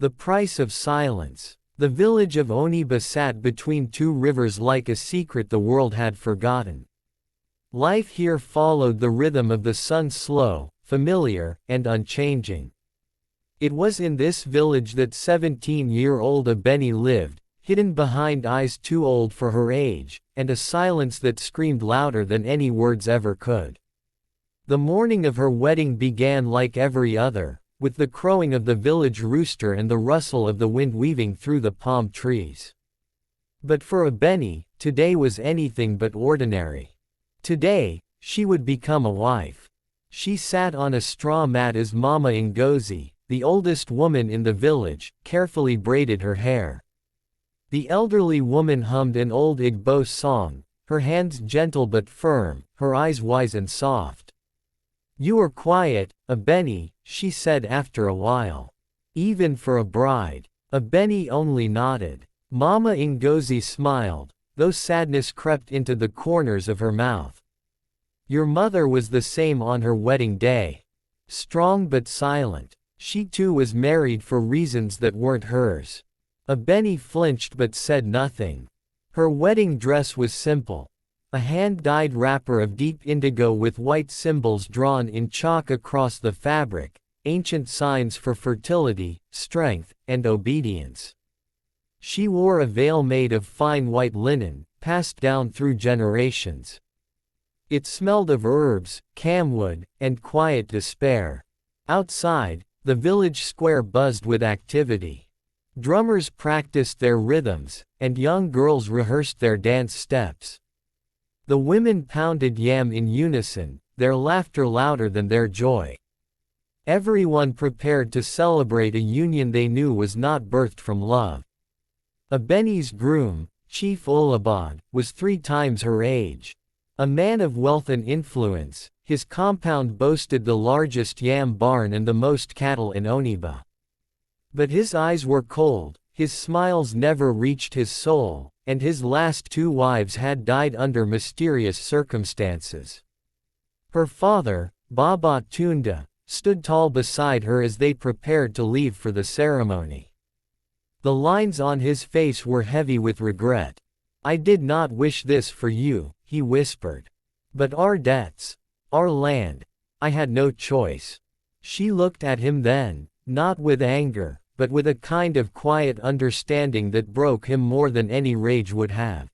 The price of silence. The village of Oniba sat between two rivers like a secret the world had forgotten. Life here followed the rhythm of the sun, slow, familiar, and unchanging. It was in this village that 17-year-old Abeni lived, hidden behind eyes too old for her age, and a silence that screamed louder than any words ever could. The morning of her wedding began like every other, with the crowing of the village rooster and the rustle of the wind weaving through the palm trees. But for Abeni, today was anything but ordinary. Today, she would become a wife. She sat on a straw mat as Mama Ngozi, the oldest woman in the village, carefully braided her hair. The elderly woman hummed an old Igbo song, her hands gentle but firm, her eyes wise and soft. "You are quiet, Abeni," she said after a while. "Even for a bride." Abeni only nodded. Mama Ngozi smiled, though sadness crept into the corners of her mouth. "Your mother was the same on her wedding day. Strong but silent. She too was married for reasons that weren't hers." Abeni flinched but said nothing. Her wedding dress was simple. A hand-dyed wrapper of deep indigo with white symbols drawn in chalk across the fabric, ancient signs for fertility, strength, and obedience. She wore a veil made of fine white linen, passed down through generations. It smelled of herbs, camwood, and quiet despair. Outside, the village square buzzed with activity. Drummers practiced their rhythms, and young girls rehearsed their dance steps. The women pounded yam in unison, their laughter louder than their joy. Everyone prepared to celebrate a union they knew was not birthed from love. Abeni's groom, Chief Olabod, was 3 times her age. A man of wealth and influence, his compound boasted the largest yam barn and the most cattle in Oniba. But his eyes were cold, his smiles never reached his soul, and his last 2 wives had died under mysterious circumstances. Her father, Baba Tunda, stood tall beside her as they prepared to leave for the ceremony. The lines on his face were heavy with regret. "I did not wish this for you," he whispered. "But our debts, our land, I had no choice." She looked at him then, not with anger, but with a kind of quiet understanding that broke him more than any rage would have.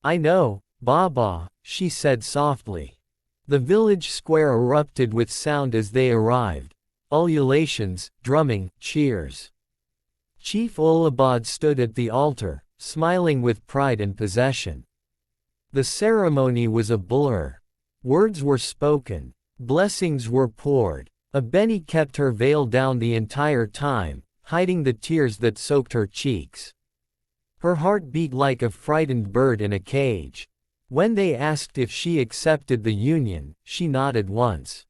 "I know, Baba," she said softly. The village square erupted with sound as they arrived. Ululations, drumming, cheers. Chief Olabod stood at the altar, smiling with pride and possession. The ceremony was a blur. Words were spoken. Blessings were poured. Abeni kept her veil down the entire time, hiding the tears that soaked her cheeks. Her heart beat like a frightened bird in a cage. When they asked if she accepted the union, she nodded once.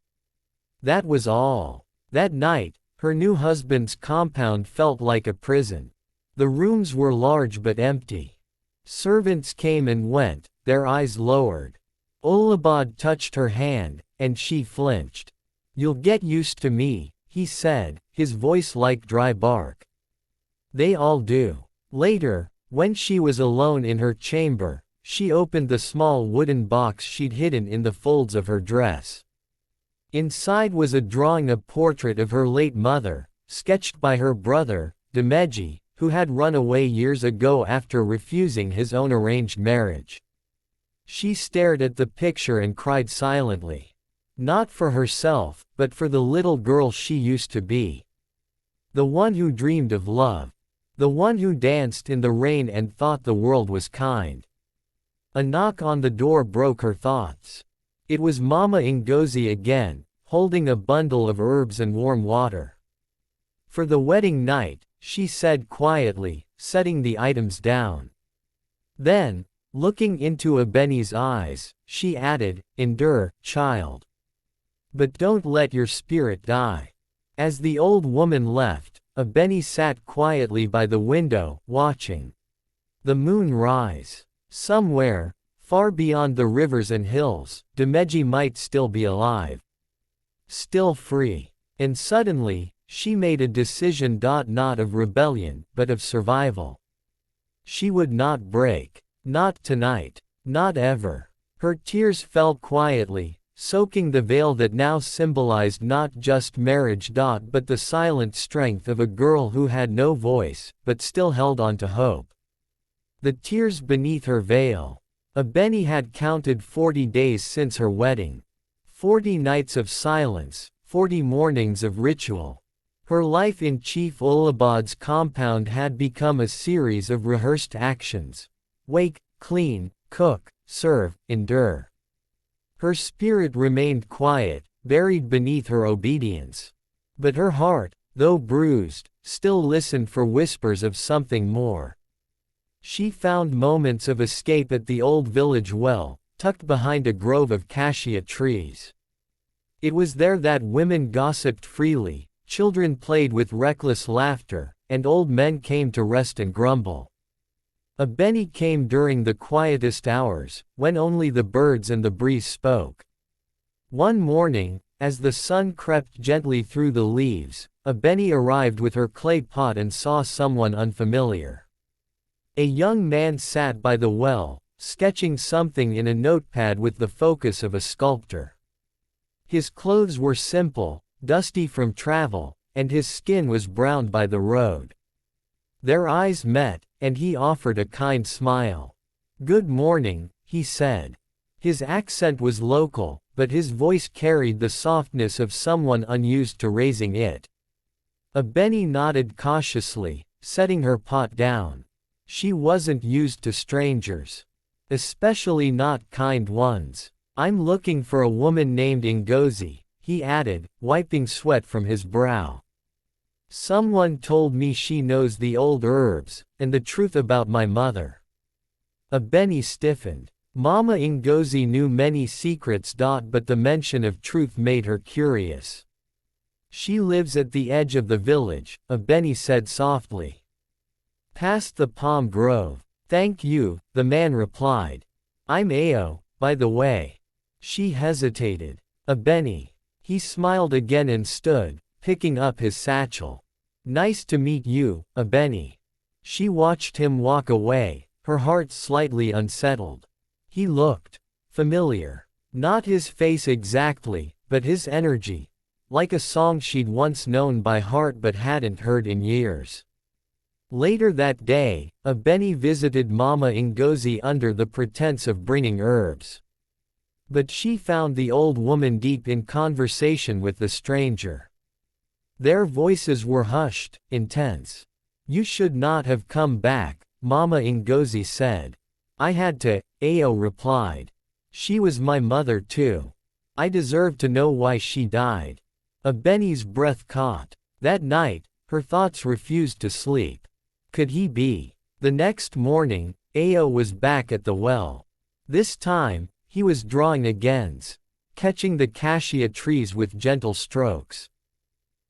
That was all. That night, her new husband's compound felt like a prison. The rooms were large but empty. Servants came and went, their eyes lowered. Olabod touched her hand, and she flinched. "You'll get used to me," he said, his voice like dry bark. "They all do." Later, when she was alone in her chamber, she opened the small wooden box she'd hidden in the folds of her dress. Inside was a drawing, a portrait of her late mother, sketched by her brother, Demeji, who had run away years ago after refusing his own arranged marriage. She stared at the picture and cried silently. Not for herself, but for the little girl she used to be. The one who dreamed of love. The one who danced in the rain and thought the world was kind. A knock on the door broke her thoughts. It was Mama Ngozi again, holding a bundle of herbs and warm water. "For the wedding night," she said quietly, setting the items down. Then, looking into Abeni's eyes, she added, "Endure, child. But don't let your spirit die." As the old woman left, Abeni sat quietly by the window, watching the moon rise. Somewhere, far beyond the rivers and hills, Demeji might still be alive. Still free. And suddenly, She made a decision, not of rebellion, but of survival. She would not break. Not tonight. Not ever. Her tears fell quietly, soaking the veil that now symbolized not just marriage, but the silent strength of a girl who had no voice, but still held on to hope. The tears beneath her veil. Abeni had counted 40 days since her wedding. 40 nights of silence, 40 mornings of ritual. Her life in Chief Ulabad's compound had become a series of rehearsed actions. Wake, clean, cook, serve, endure. Her spirit remained quiet, buried beneath her obedience. But her heart, though bruised, still listened for whispers of something more. She found moments of escape at the old village well, tucked behind a grove of cassia trees. It was there that women gossiped freely, children played with reckless laughter, and old men came to rest and grumble. Abeni came during the quietest hours, when only the birds and the breeze spoke. One morning, as the sun crept gently through the leaves, Abeni arrived with her clay pot and saw someone unfamiliar. A young man sat by the well, sketching something in a notepad with the focus of a sculptor. His clothes were simple, dusty from travel, and his skin was browned by the road. Their eyes met, and he offered a kind smile. "Good morning," he said. His accent was local, but his voice carried the softness of someone unused to raising it. Abeni nodded cautiously, setting her pot down. She wasn't used to strangers. Especially not kind ones. "I'm looking for a woman named Ngozi," he added, wiping sweat from his brow. "Someone told me she knows the old herbs, and the truth about my mother." Abeni stiffened. Mama Ngozi knew many secrets, but the mention of truth made her curious. "She lives at the edge of the village," Abeni said softly. "Past the palm grove." "Thank you," the man replied. "I'm Ao, by the way." She hesitated. "Abeni." He smiled again and stood, picking up his satchel. "Nice to meet you, Abeni." She watched him walk away, her heart slightly unsettled. He looked familiar. Not his face exactly, but his energy. Like a song she'd once known by heart but hadn't heard in years. Later that day, Abeni visited Mama Ngozi under the pretense of bringing herbs. But she found the old woman deep in conversation with the stranger. Their voices were hushed, intense. "You should not have come back," Mama Ngozi said. "I had to," Ao replied. "She was my mother too. I deserve to know why she died." Abeni's breath caught. That night, her thoughts refused to sleep. Could he be? The next morning, Ao was back at the well. This time, he was drawing again, catching the cassia trees with gentle strokes.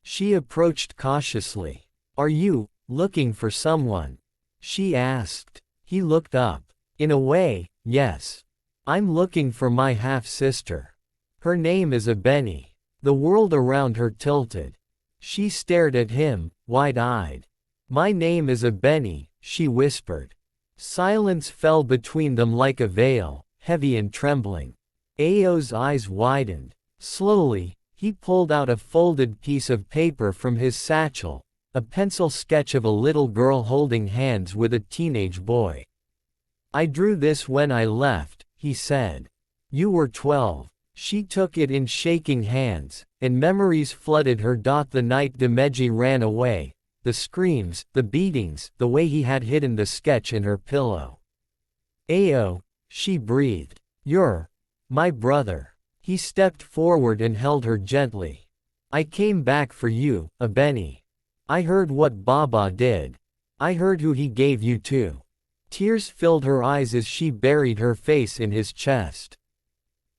She approached cautiously. "Are you looking for someone?" she asked. He looked up. "In a way, yes. I'm looking for my half-sister. Her name is Abeni." The world around her tilted. She stared at him, wide-eyed. "My name is Abeni," she whispered. Silence fell between them like a veil, heavy and trembling. Ao's eyes widened. Slowly, he pulled out a folded piece of paper from his satchel, a pencil sketch of a little girl holding hands with a teenage boy. "I drew this when I left," he said. "You were 12. She took it in shaking hands, and memories flooded her. The night Demeji ran away, the screams, the beatings, the way he had hidden the sketch in her pillow. "Ao," she breathed. "You're my brother." He stepped forward and held her gently. "I came back for you, Abeni. I heard what Baba did. I heard who he gave you to." Tears filled her eyes as she buried her face in his chest.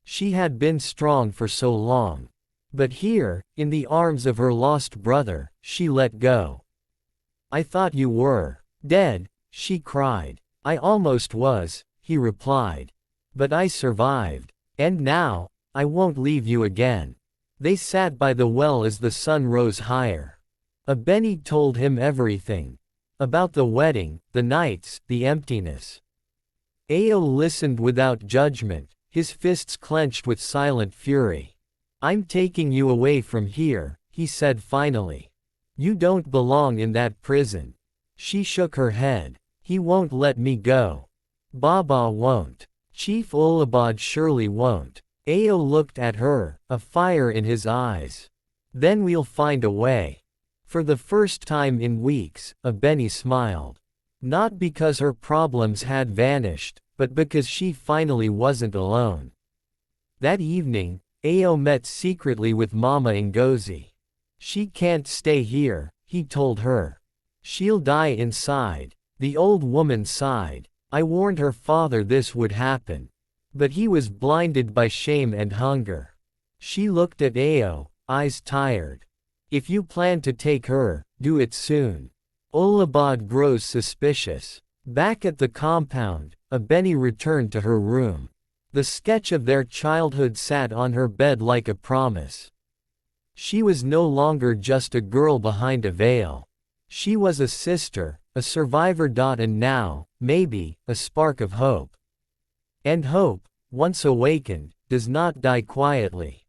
She had been strong for so long. But here, in the arms of her lost brother, she let go. "I thought you were dead," she cried. "I almost was," he replied. "But I survived. And now, I won't leave you again." They sat by the well as the sun rose higher. Abeni told him everything. About the wedding, the nights, the emptiness. Ao listened without judgment, his fists clenched with silent fury. "I'm taking you away from here," he said finally. "You don't belong in that prison." She shook her head. "He won't let me go. Baba won't. Chief Olabad surely won't." Ao looked at her, a fire in his eyes. "Then we'll find a way." For the first time in weeks, Abeni smiled. Not because her problems had vanished, but because she finally wasn't alone. That evening, Ao met secretly with Mama Ngozi. "She can't stay here," he told her. "She'll die inside." The old woman sighed. "I warned her father this would happen. But he was blinded by shame and hunger." She looked at Ao, eyes tired. "If you plan to take her, do it soon." Olabad grows suspicious. Back at the compound, Abeni returned to her room. The sketch of their childhood sat on her bed like a promise. She was no longer just a girl behind a veil. She was a sister, a survivor. And now, maybe, a spark of hope. And hope, once awakened, does not die quietly.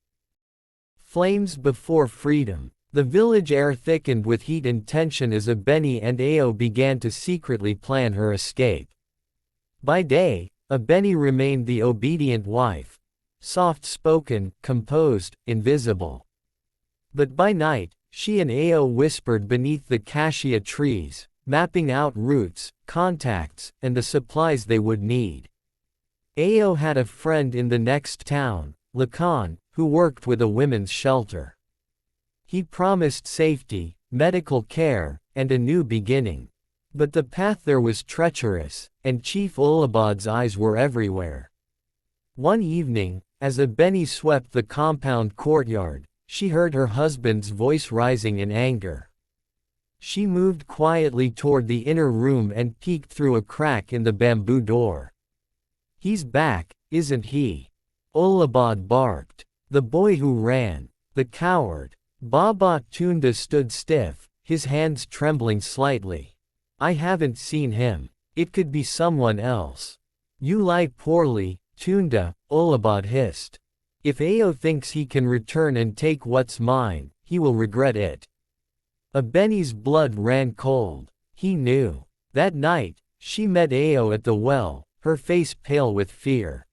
Flames before freedom. The village air thickened with heat and tension as Abeni and Ao began to secretly plan her escape. By day, Abeni remained the obedient wife. Soft-spoken, composed, invisible. But by night, she and Ao whispered beneath the cassia trees, mapping out routes, contacts, and the supplies they would need. Ao had a friend in the next town, Lacan, who worked with a women's shelter. He promised safety, medical care, and a new beginning. But the path there was treacherous, and Chief Olabad's eyes were everywhere. One evening, as Abeni swept the compound courtyard, she heard her husband's voice rising in anger. She moved quietly toward the inner room and peeked through a crack in the bamboo door. "He's back, isn't he?" Olabad barked. "The boy who ran. The coward." Baba Tunda stood stiff, his hands trembling slightly. "I haven't seen him. It could be someone else." "You lie poorly, Tunda," Olabad hissed. "If Ao thinks he can return and take what's mine, he will regret it." Abeni's blood ran cold. He knew. That night, she met Ao at the well, her face pale with fear.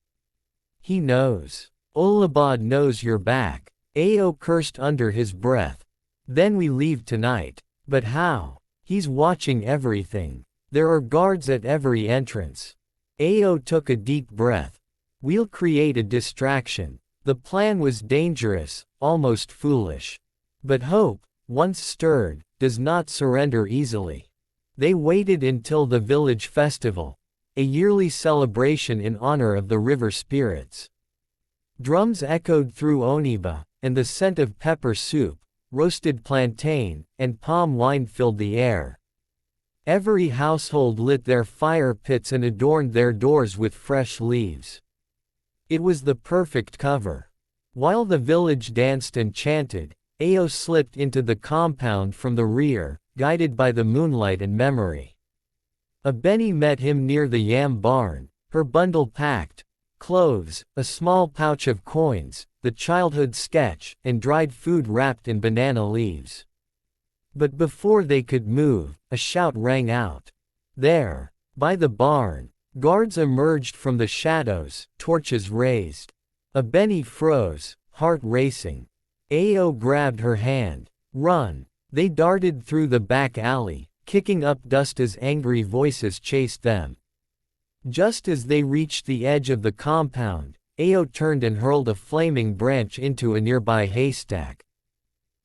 "He knows. Olabad knows you're back." Ao cursed under his breath. "Then we leave tonight." "But how?" "He's watching everything. There are guards at every entrance." Ao took a deep breath. "We'll create a distraction." The plan was dangerous, almost foolish. But hope, once stirred, does not surrender easily. They waited until the village festival, a yearly celebration in honor of the river spirits. Drums echoed through Oniba, and the scent of pepper soup, roasted plantain, and palm wine filled the air. Every household lit their fire pits and adorned their doors with fresh leaves. It was the perfect cover. While the village danced and chanted, Ao slipped into the compound from the rear, guided by the moonlight and memory. Abeni met him near the yam barn, her bundle packed. Clothes, a small pouch of coins, the childhood sketch, and dried food wrapped in banana leaves. But before they could move, a shout rang out. There, by the barn, guards emerged from the shadows, torches raised. Abeni froze, heart racing. Ao grabbed her hand. "Run!" They darted through the back alley, kicking up dust as angry voices chased them. Just as they reached the edge of the compound, Ao turned and hurled a flaming branch into a nearby haystack.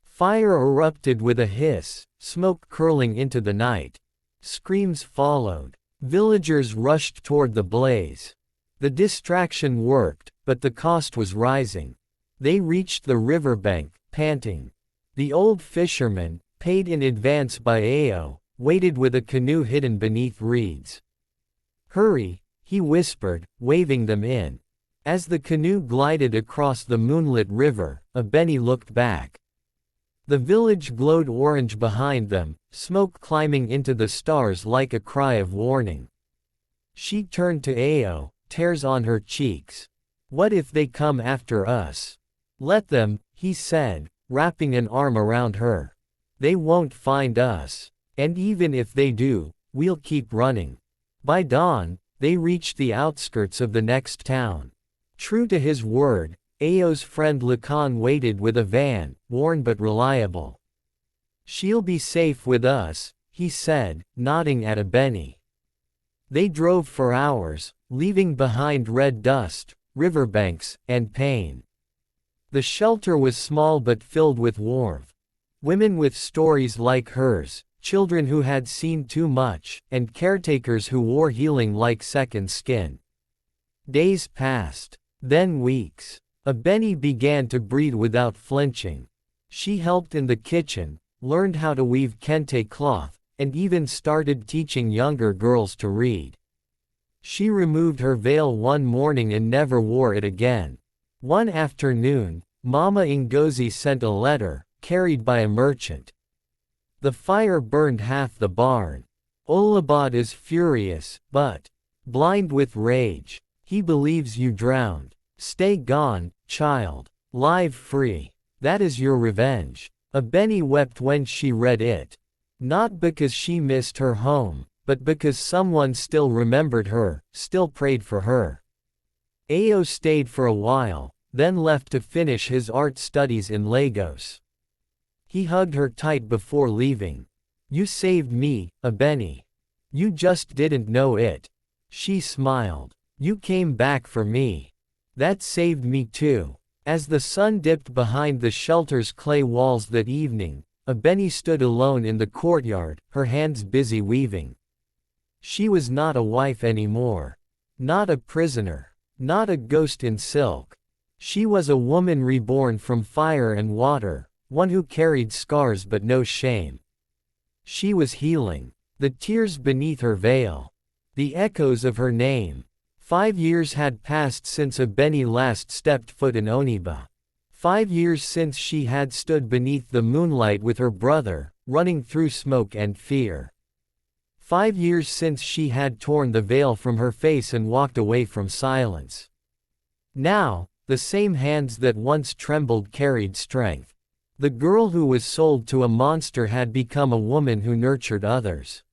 Fire erupted with a hiss, smoke curling into the night. Screams followed. Villagers rushed toward the blaze. The distraction worked, but the cost was rising. They reached the riverbank, panting. The old fisherman, paid in advance by Ao, waited with a canoe hidden beneath reeds. "Hurry," he whispered, waving them in. As the canoe glided across the moonlit river, Abeni looked back. The village glowed orange behind them, smoke climbing into the stars like a cry of warning. She turned to Ao, tears on her cheeks. What if they come after us? Let them, he said, wrapping an arm around her. They won't find us. And even if they do, we'll keep running. By dawn, they reached the outskirts of the next town. True to his word, Ao's friend Lacan waited with a van, worn but reliable. She'll be safe with us, he said, nodding at Abeni. They drove for hours, leaving behind red dust, riverbanks, and pain. The shelter was small but filled with warmth. Women with stories like hers, children who had seen too much, and caretakers who wore healing like second skin. Days passed, then weeks. Abeni began to breathe without flinching. She helped in the kitchen, learned how to weave kente cloth, and even started teaching younger girls to read. She removed her veil one morning and never wore it again. One afternoon, Mama Ngozi sent a letter, carried by a merchant. The fire burned half the barn. Olabad is furious, but blind with rage. He believes you drowned. Stay gone, child. Live free. That is your revenge. Abeni wept when she read it. Not because she missed her home, but because someone still remembered her, still prayed for her. Ao stayed for a while, then left to finish his art studies in Lagos. He hugged her tight before leaving. You saved me, Abeni. You just didn't know it. She smiled. You came back for me. That saved me too. As the sun dipped behind the shelter's clay walls that evening, Abeni stood alone in the courtyard, her hands busy weaving. She was not a wife anymore. Not a prisoner. Not a ghost in silk. She was a woman reborn from fire and water, one who carried scars but no shame. She was healing. The tears beneath her veil. The echoes of her name. 5 years had passed since Abeni last stepped foot in Oniba. 5 years since she had stood beneath the moonlight with her brother, running through smoke and fear. 5 years since she had torn the veil from her face and walked away from silence. Now, the same hands that once trembled carried strength. The girl who was sold to a monster had become a woman who nurtured others.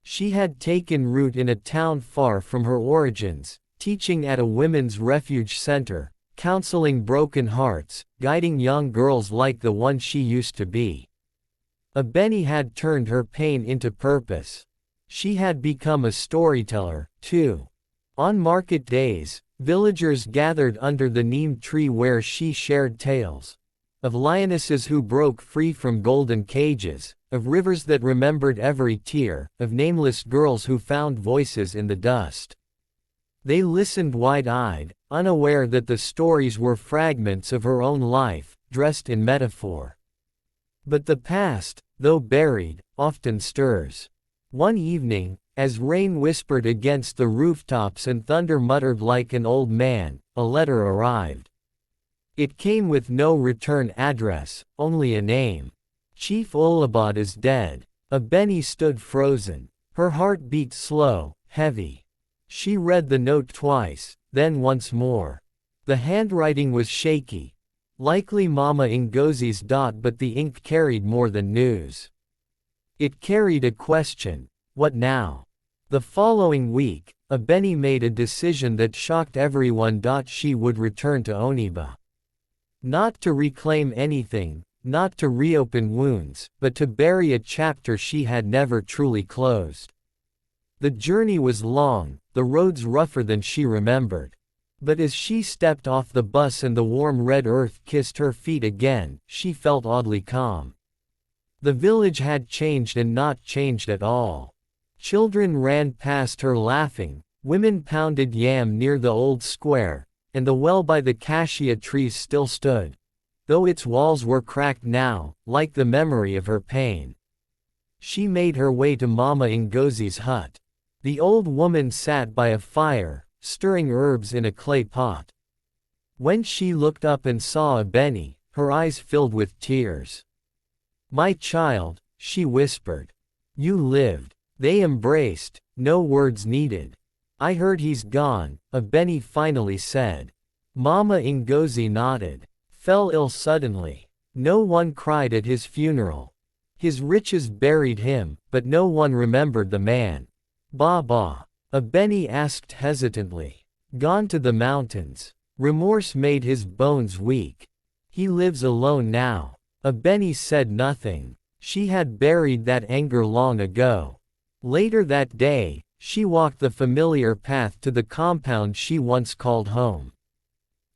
She had taken root in a town far from her origins, teaching at a women's refuge center, counseling broken hearts, guiding young girls like the one she used to be. Abeni had turned her pain into purpose. She had become a storyteller, too. On market days, villagers gathered under the neem tree where she shared tales. Of lionesses who broke free from golden cages, of rivers that remembered every tear, of nameless girls who found voices in the dust. They listened wide-eyed, unaware that the stories were fragments of her own life, dressed in metaphor. But the past, though buried, often stirs. One evening, as rain whispered against the rooftops and thunder muttered like an old man, a letter arrived. It came with no return address, only a name. Chief Olabad is dead. Abeni stood frozen. Her heart beat slow, heavy. She read the note twice, then once more. The handwriting was shaky. Likely Mama Ngozi's dot, but the ink carried more than news. It carried a question. What now? The following week, Abeni made a decision that shocked everyone. She would return to Oniba. Not to reclaim anything, not to reopen wounds, but to bury a chapter she had never truly closed. The journey was long, the roads rougher than she remembered. But as she stepped off the bus and the warm red earth kissed her feet again, she felt oddly calm. The village had changed and not changed at all. Children ran past her laughing, women pounded yam near the old square, and the well by the cassia trees still stood, though its walls were cracked now, like the memory of her pain. She made her way to Mama Ngozi's hut. The old woman sat by a fire, stirring herbs in a clay pot. When she looked up and saw Abeni, her eyes filled with tears. My child, she whispered. You lived. They embraced, no words needed. I heard he's gone, Abeni finally said. Mama Ngozi nodded. Fell ill suddenly. No one cried at his funeral. His riches buried him, but no one remembered the man. Baba. Abeni asked hesitantly. Gone to the mountains. Remorse made his bones weak. He lives alone now. Abeni said nothing. She had buried that anger long ago. Later that day, she walked the familiar path to the compound she once called home.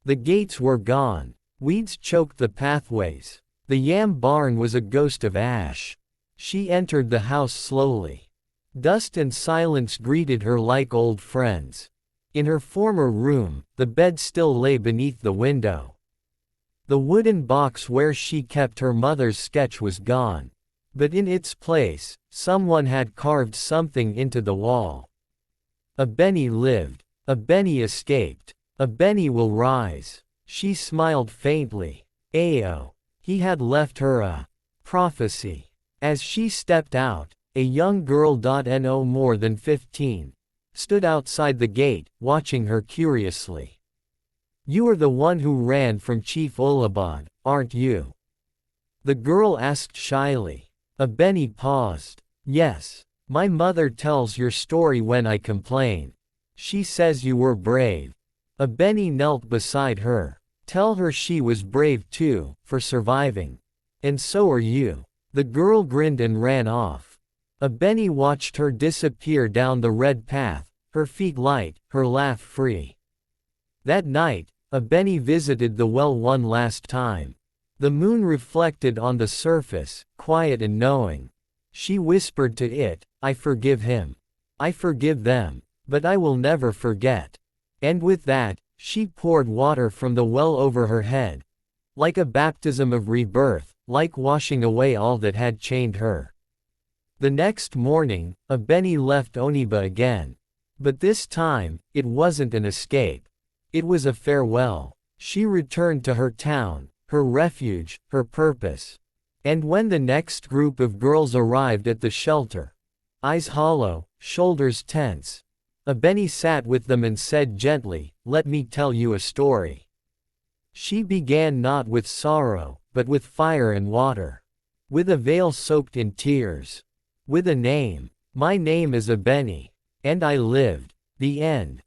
The gates were gone. Weeds choked the pathways. The yam barn was a ghost of ash. She entered the house slowly. Dust and silence greeted her like old friends. In her former room, the bed still lay beneath the window. The wooden box where she kept her mother's sketch was gone. But in its place, someone had carved something into the wall. Abeni lived. Abeni escaped. Abeni will rise. She smiled faintly. Ayo. He had left her a prophecy. As she stepped out, a young girl no more than 15, stood outside the gate, watching her curiously. You are the one who ran from Chief Olabod, aren't you? The girl asked shyly. Abeni paused. Yes. My mother tells your story when I complain. She says you were brave. Abeni knelt beside her. Tell her she was brave too, for surviving. And so are you. The girl grinned and ran off. Abeni watched her disappear down the red path, her feet light, her laugh free. That night, Abeni visited the well one last time. The moon reflected on the surface, quiet and knowing. She whispered to it, I forgive him. I forgive them. But I will never forget. And with that, she poured water from the well over her head. Like a baptism of rebirth, like washing away all that had chained her. The next morning, Abeni left Oniba again. But this time, it wasn't an escape. It was a farewell. She returned to her town, her refuge, her purpose. And when the next group of girls arrived at the shelter, eyes hollow, shoulders tense, Abeni sat with them and said gently, let me tell you a story. She began not with sorrow, but with fire and water. With a veil soaked in tears. With a name. My name is Abeni. And I lived. The end.